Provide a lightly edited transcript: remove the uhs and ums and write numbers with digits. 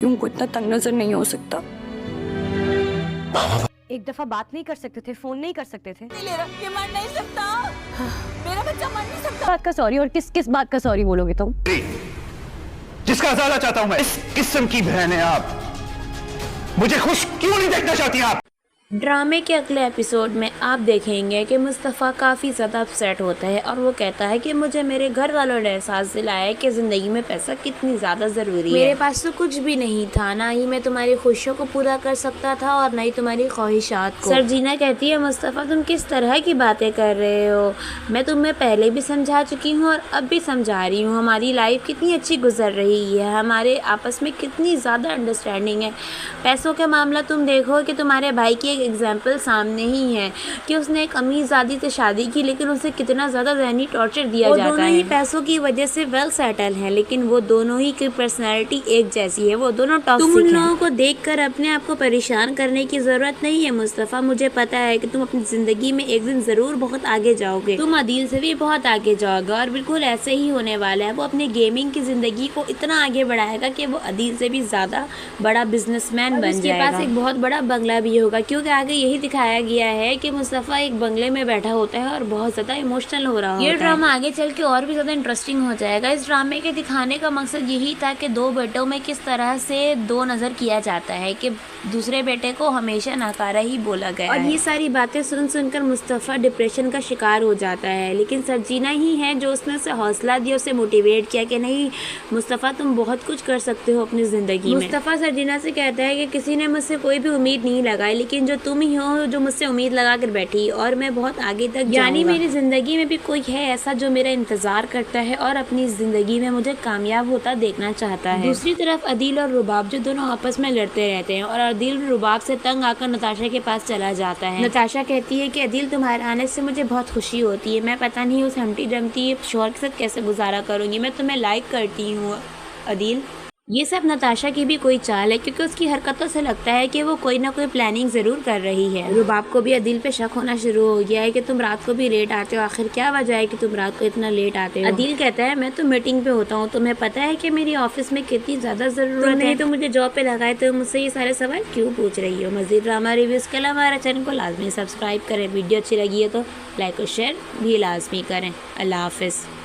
उनको इतना तंग नजर नहीं हो सकता। एक दफा बात नहीं कर सकते थे, फोन नहीं कर सकते थे। नहीं ले रहा, ये मर नहीं सकता। मेरा बच्चा मर नहीं सकता। बात का सॉरी, और किस किस बात का सॉरी बोलोगे तुम? जिसका अजाला चाहता हूं मैं। इस किस्म की बहन है आप। मुझे खुश क्यों नहीं देखना चाहती आप? ड्रामे के अगले एपिसोड में आप देखेंगे कि मुस्तफ़ा काफ़ी ज़्यादा अपसेट होता है और वो कहता है कि मुझे मेरे घर वालों ने एहसास दिलाया है कि ज़िंदगी में पैसा कितनी ज़्यादा ज़रूरी है। मेरे पास तो कुछ भी नहीं था, ना ही मैं तुम्हारी खुशियों को पूरा कर सकता था और ना ही तुम्हारी ख्वाहिशात को। सरजीना कहती है, मुस्तफ़ा तुम किस तरह की बातें कर रहे हो? मैं तुम्हें पहले भी समझा चुकी हूँ और अब भी समझा रही हूँ। हमारी लाइफ कितनी अच्छी गुजर रही है, हमारे आपस में कितनी ज़्यादा अंडरस्टैंडिंग है। पैसों का मामला तुम देखो कि तुम्हारे भाई की एग्जाम्पल सामने ही है कि उसने एक अमीरजादी से शादी की, लेकिन उसे कितना ज़्यादा ज़हनी टॉर्चर दिया जाता है। दोनों ही पैसों की वजह से वेल सेटल हैं, लेकिन वो दोनों ही की पर्सनैलिटी एक जैसी है, वो दोनों टॉक्सिक हैं। तुम उन लोगों को देखकर अपने आप को परेशान करने की ज़रूरत नहीं है मुस्तफ़ा। मुझे पता है कि तुम अपनी ज़िंदगी में एक दिन ज़रूर बहुत आगे जाओगे। तुम अदील से भी बहुत आगे जाओगे और बिल्कुल ऐसे ही होने वाला है। वो अपनी गेमिंग की ज़िंदगी को इतना आगे बढ़ाएगा कि वो अदील से भी ज़्यादा बड़ा बिजनेसमैन बन जाएगा। उसके पास एक बहुत बड़ा बंगला भी होगा, क्योंकि आगे यही दिखाया गया है कि मुस्तफ़ा एक बंगले में बैठा होता है और बहुत ज़्यादा इमोशनल हो रहा होता है। ये ड्रामा आगे चल के और भी ज़्यादा इंटरेस्टिंग हो जाएगा। इस ड्रामे के दिखाने का मकसद यही था कि दो बेटों में किस तरह से दो नज़र किया जाता है कि दूसरे बेटे को हमेशा नकारा ही बोला गया और ये सारी बातें सुन सुनकर मुस्तफ़ा डिप्रेशन का शिकार हो जाता है, लेकिन सरजीना ही है जो उसने उसे हौसला दिया, उसे मोटिवेट किया कि नहीं मुस्तफ़ा तुम बहुत कुछ कर सकते हो अपनी ज़िंदगी में। मुस्तफ़ा सरजीना से कहता है कि किसी ने मुझसे कोई भी उम्मीद नहीं लगाई, लेकिन जो तुम ही हो जो मुझसे उम्मीद लगा कर बैठी और मैं बहुत आगे तक यानी मेरी ज़िंदगी में भी कोई है ऐसा जो मेरा इंतज़ार करता है और अपनी ज़िंदगी में मुझे कामयाब होता देखना चाहता है। दूसरी तरफ अदील और रुबाब जो दोनों आपस में लड़ते रहते हैं और अदील रुबाब से तंग आकर नताशा के पास चला जाता है। नताशा कहती है कि अदील तुम्हारे आने से मुझे बहुत खुशी होती है, मैं पता नहीं उस हम्टी डमटी शोहर के साथ कैसे गुजारा करूँगी, मैं तुम्हें लाइक करती हूँ अदील। ये सब नताशा की भी कोई चाल है, क्योंकि उसकी हरकतों से लगता है कि वो कोई ना कोई प्लानिंग ज़रूर कर रही है। रुबाब को भी अदील पे शक होना शुरू हो गया है कि तुम रात को भी लेट आते हो, आखिर क्या वजह है कि तुम रात को इतना लेट आते हो? अदील कहता है, मैं तो मीटिंग पे होता हूँ, तुम्हें पता है कि मेरी ऑफिस में कितनी ज़्यादा ज़रूरत है, तो मुझे जॉब पे लगाए, तो मुझसे ये सारे सवाल क्यों पूछ रही हो? मज़ीद ड्रामा रिव्यूज़ के लिए हमारे चैनल को लाजमी सब्सक्राइब करें। वीडियो अच्छी लगी है तो लाइक और शेयर भी लाजमी करें। अल्लाह हाफिज़।